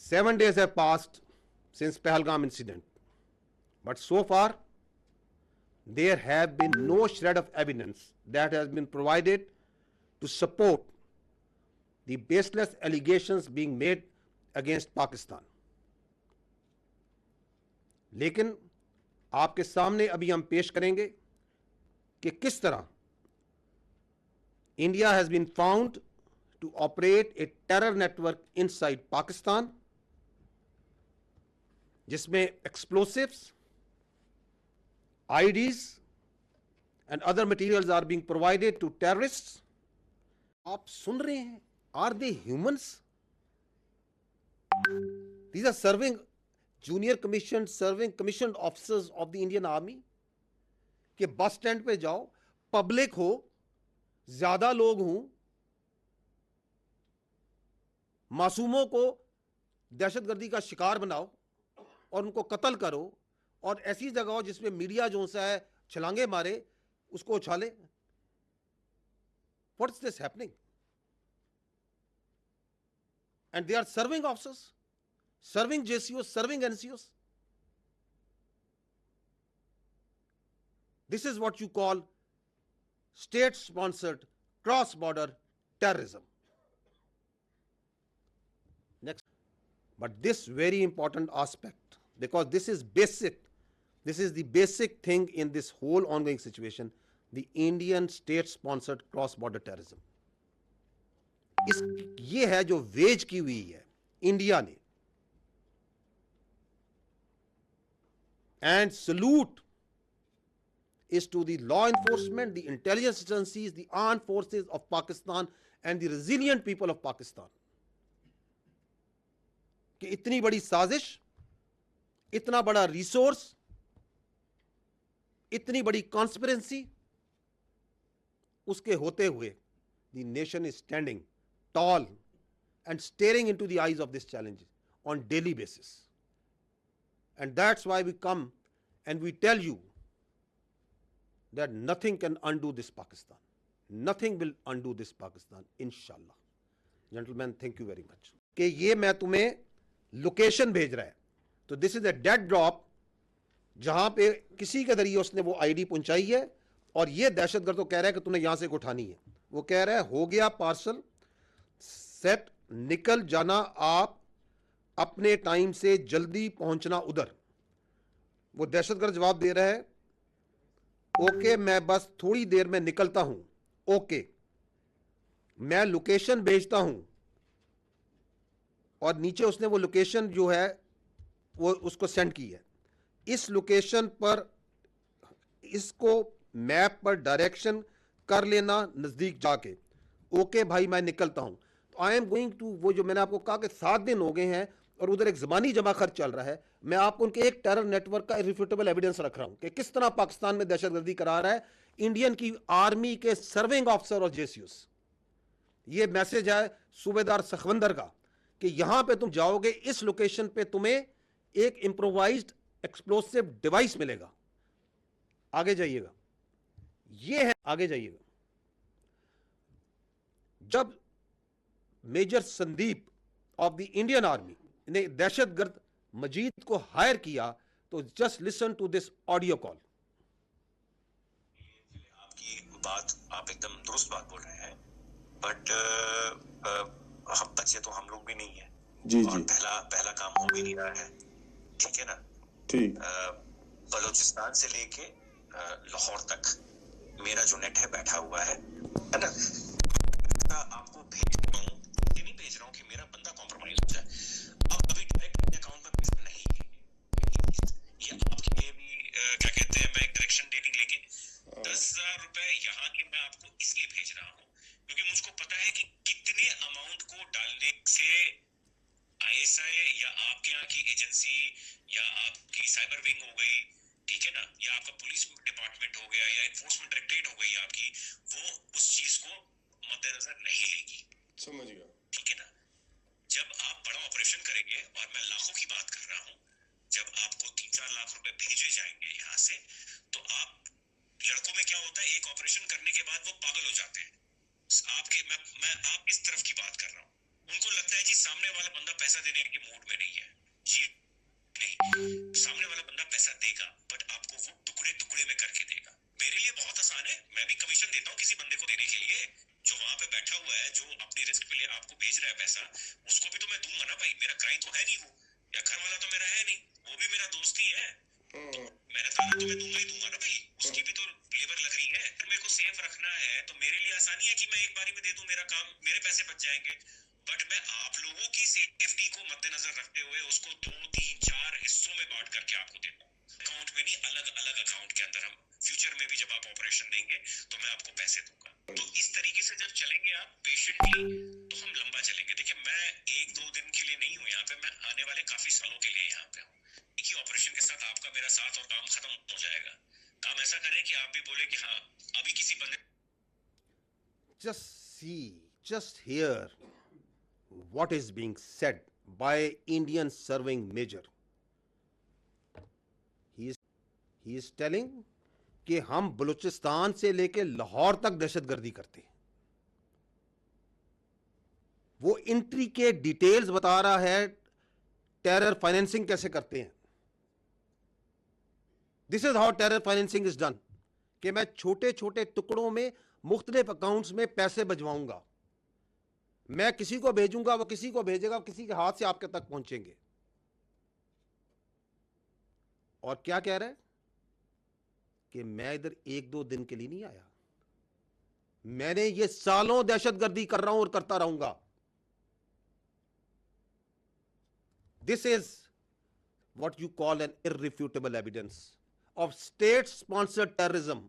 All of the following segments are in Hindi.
7 days have passed since Pahalgam incident, but so far there have been no shred of evidence that has been provided to support the baseless allegations being made against Pakistan. लेकिन आपके सामने अभी हम पेश करेंगे कि किस तरह India has been found to operate a terror network inside Pakistan, जिसमें explosives, IEDs and other materials are being provided to terrorists. आप सुन रहे हैं, are they humans? These are junior commissioned officers of the Indian Army. कि बस स्टैंड पे जाओ, पब्लिक हो, ज्यादा लोग हों, मासूमों को दहशतगर्दी का शिकार बनाओ और उनको कत्ल करो, और ऐसी जगह हो जिसमें मीडिया जो सा है छलांगे मारे, उसको उछाले. What is this happening? And they are serving officers, serving JCOs, serving NCOs. This is what you call state-sponsored cross-border terrorism. Next. But this very important aspect, because this is the basic thing in this whole ongoing situation, the Indian state-sponsored cross-border terrorism. ये है जो वेज की हुई है इंडिया ने. And salute is to the law enforcement, the intelligence agencies, the armed forces of Pakistan and the resilient people of Pakistan. कि इतनी बड़ी साजिश, इतना बड़ा रिसोर्स, इतनी बड़ी कॉन्स्पिरेंसी, उसके होते हुए the nation is standing tall and staring into the eyes of this challenge on daily basis. And that's why we come and we tell you that nothing can undo this Pakistan. Nothing will undo this Pakistan, inshallah. Gentlemen, thank you very much. कि ये मैं तुम्हें लोकेशन भेज रहा है, तो this is a dead drop, जहां पे किसी के जरिए उसने वो आईडी पहुंचाई है, और ये दहशतगर्द तो कह रहा है कि तुमने यहां से उठानी है. वो कह रहा है हो गया पार्सल सेट, निकल जाना आप अपने टाइम से, जल्दी पहुंचना उधर. वो दहशतगर्द जवाब दे रहा है ओके मैं बस थोड़ी देर में निकलता हूं, ओके मैं लोकेशन भेजता हूं. और नीचे उसने वो लोकेशन जो है वो उसको सेंड की है. इस लोकेशन पर इसको मैप पर डायरेक्शन कर लेना नजदीक जाके. ओके भाई मैं निकलता हूं. तो आई एम गोइंग टू, वो जो मैंने आपको कहा कि 7 दिन हो गए हैं और उधर एक ज़बानी जमा खर्च चल रहा है, मैं आपको उनके एक टेरर नेटवर्क का इरिफ्यूटेबल एविडेंस रख रहा हूं कि किस तरह पाकिस्तान में दहशतगर्दी करा रहा है इंडियन की आर्मी के सर्विंग ऑफिसर और जेसीओस. ये मैसेज है सूबेदार सखवंदर का कि यहां पे तुम जाओगे, इस लोकेशन पे तुम्हें एक इंप्रोवाइज्ड एक्सप्लोसिव डिवाइस मिलेगा. आगे जाइएगा, ये है, आगे जाइएगा. जब major Sandeep of the Indian army ने दहशतगर्द मजीद को हायर किया, तो just listen to this audio call. आपकी बात, आप एकदम दुरुस्त बात बोल रहे हैं, बट हम बच्चे तो हम लोग भी नहीं है जी और जी पहला काम हो भी नहीं रहा है, ठीक है ना. ठीक. बलूचिस्तान से लेके लाहौर तक मेरा जो नेट है बैठा हुआ है ना. आपको भेज रहा हूँ, ये नहीं भेज रहा हूँ कि मेरा बंदा कॉम्प्रोमाइज हो जाए. अब अभी डायरेक्ट अपने अकाउंट में पैसा नहीं है, ये आपके लिए भी क्या कहते हैं, मैं एक डायरेक्शन डेटिंग लेके 10,000 रुपए यहाँ के मैं आपको इसलिए भेज रहा हूँ क्योंकि मुझको पता है कि कितने अमाउंट को डालने से आईएसआई या आपके यहाँ की एजेंसी या आपकी साइबर विंग हो गई, ठीक है ना, या आपका पुलिस डिपार्टमेंट हो गया या एनफोर्समेंट डायरेक्टरेट हो गई आपकी, वो उस चीज को मद्देनजर नहीं लेगी. समझ गया. ठीक है ना. जब आप बड़ा ऑपरेशन करेंगे, और मैं लाखों की बात कर रहा हूँ, जब आपको 3-4 लाख रुपए भेजे जाएंगे यहाँ से, तो आप लड़कों में क्या होता है, एक ऑपरेशन करने के बाद वो पागल हो जाते हैं. आपके मैं आप इस तरफ की बात कर रहा हूँ, उनको लगता है जी सामने वाला बंदा पैसा देने के मूड में नहीं है। जी नहीं, सामने वाला बंदा पैसा देगा, बट आपको वो टुकड़े टुकड़े में करके देगा। मेरे लिए बहुत आसान है, मैं भी कमीशन देता हूँ किसी बंदे को देने के लिए, जो वहां पे बैठा हुआ है, जो अपनी रिस्क पे आपको भेज रहा है पैसा, उसको भी तो मैं दूंगा ना भाई, मेरा क्लाइंट तो है नहीं वो, या घर वाला तो मेरा है नहीं, वो भी मेरा दोस्त ही है, तो मेहनत वाला तो मैं दूंगा ही दूंगा ना भाई, उसकी भी तो लेबर लग रही है। फिर मेरे को सेफ रखना है तो मेरे लिए आसानी है कि मैं एक बारी में दे दूं, मेरा काम, मेरे पैसे बच जाएंगे। बट मैं आप लोगों की सेफ्टी को मद्देनजर रखते हुए उसको 2, 3, 4 हिस्सों में बांट करके आपको देता हूँ, अकाउंट में नहीं, अलग अलग अकाउंट के अंदर। हम फ्यूचर में भी जब आप ऑपरेशन देंगे तो मैं आपको पैसे दूंगा। तो इस तरीके से जब चलेंगे आप पेशेंटली, तो हम लंबा चलेंगे। देखिए मैं 1-2 दिन के लिए नहीं हूँ यहाँ पे, मैं आने वाले काफी सालों के लिए यहाँ पे हूँ। एक ही ऑपरेशन के साथ आपका मेरा साथ और काम खत्म हो जाएगा। काम ऐसा करें कि आप भी बोले कि हाँ अभी किसी बंदे, Just see, just hear what is being said by Indian serving major. He is telling कि हम बलूचिस्तान से लेके लाहौर तक दहशतगर्दी करते हैं। वो इंट्री के डिटेल्स बता रहा है, टेरर फाइनेंसिंग कैसे करते हैं। This is how terror financing is done, कि मैं छोटे छोटे टुकड़ों में मुख्तलिफ अकाउंट्स में पैसे भिजवाऊंगा, मैं किसी को भेजूंगा, वो किसी को भेजेगा, किसी के हाथ से आपके तक पहुंचेंगे। और क्या कह रहा है कि मैं इधर 1-2 दिन के लिए नहीं आया, मैंने ये सालों दहशतगर्दी कर रहा हूं और करता रहूंगा। This is what you call an irrefutable evidence of state-sponsored terrorism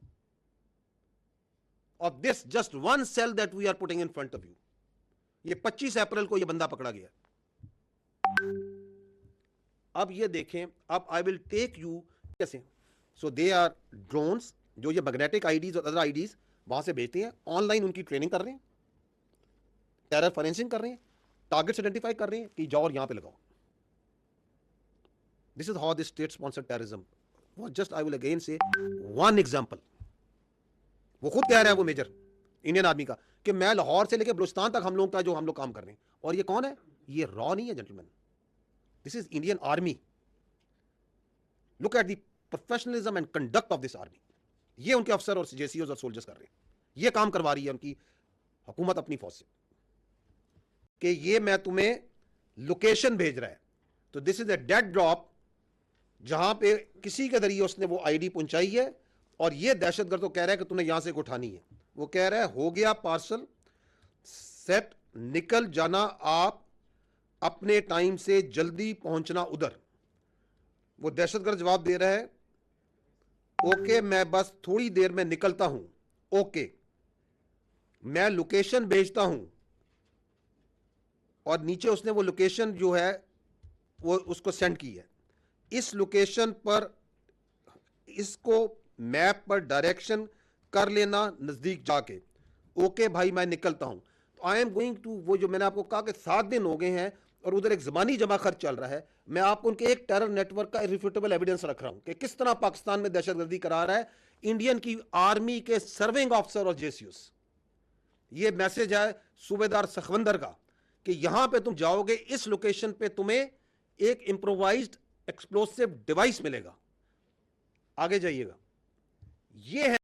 of this just one cell that we are putting in front of you. ये 25 अप्रैल को ये बंदा पकड़ा गया। अब ये देखें, अब आई विल टेक यू कैसे। सो दे आर ड्रोन्स, जो ये मैग्नेटिक आईडीज और अदर आईडीज वहां से भेजते हैं, ऑनलाइन उनकी ट्रेनिंग कर रहे हैं, टेरर फाइनेंसिंग कर रहे हैं, टारगेट्स आइडेंटिफाई कर रहे हैं कि जाओ और यहां पे लगाओ। This is how this state-sponsored terrorism was. Just I will again say one example. वो खुद कह रहा है, वो मेजर इंडियन आर्मी का, कि मैं लाहौर से लेकर बलूचिस्तान तक हम लोग का जो हम लोग काम कर रहे हैं। और ये कौन है? ये रॉ नहीं है gentleman, this is Indian army. Look at the professionalism and conduct of this army. ये उनके अफसर और जेसीओज और सोल्जर्स कर रहे हैं, ये काम करवा रही है उनकी हुकूमत अपनी फौज से, कि ये मैं तुम्हें लोकेशन भेज रहा है। तो this is a dead drop, जहां पे किसी के जरिए उसने वो आईडी पहुंचाई है, और ये दहशतगर्द तो कह रहा है कि तूने यहां से उठानी है। वो कह रहा है हो गया पार्सल सेट, निकल जाना आप अपने टाइम से, जल्दी पहुंचना उधर। वो दहशतगर्द जवाब दे रहा है ओके मैं बस थोड़ी देर में निकलता हूं, ओके मैं लोकेशन भेजता हूं। और नीचे उसने वो लोकेशन जो है वो उसको सेंड की है। इस लोकेशन पर इसको मैप पर डायरेक्शन कर लेना नजदीक जाके, ओके भाई मैं निकलता हूं। तो आई एम गोइंग टू, वो जो मैंने आपको कहा कि 7 दिन हो गए हैं और उधर एक ज़बानी जमा खर्च चल रहा है, मैं आपको उनके एक टेरर नेटवर्क का इररिफ्यूटेबल एविडेंस रख रहा हूं कि किस तरह पाकिस्तान में दहशतगर्दी करा रहा है इंडियन की आर्मी के सर्विंग ऑफिसर और जेसीओस। ये मैसेज है सूबेदार सखवंदर का कि यहां पे तुम जाओगे, इस लोकेशन पे तुम्हें एक इंप्रोवाइज्ड एक्सप्लोसिव डिवाइस मिलेगा, आगे जाइएगा। ये है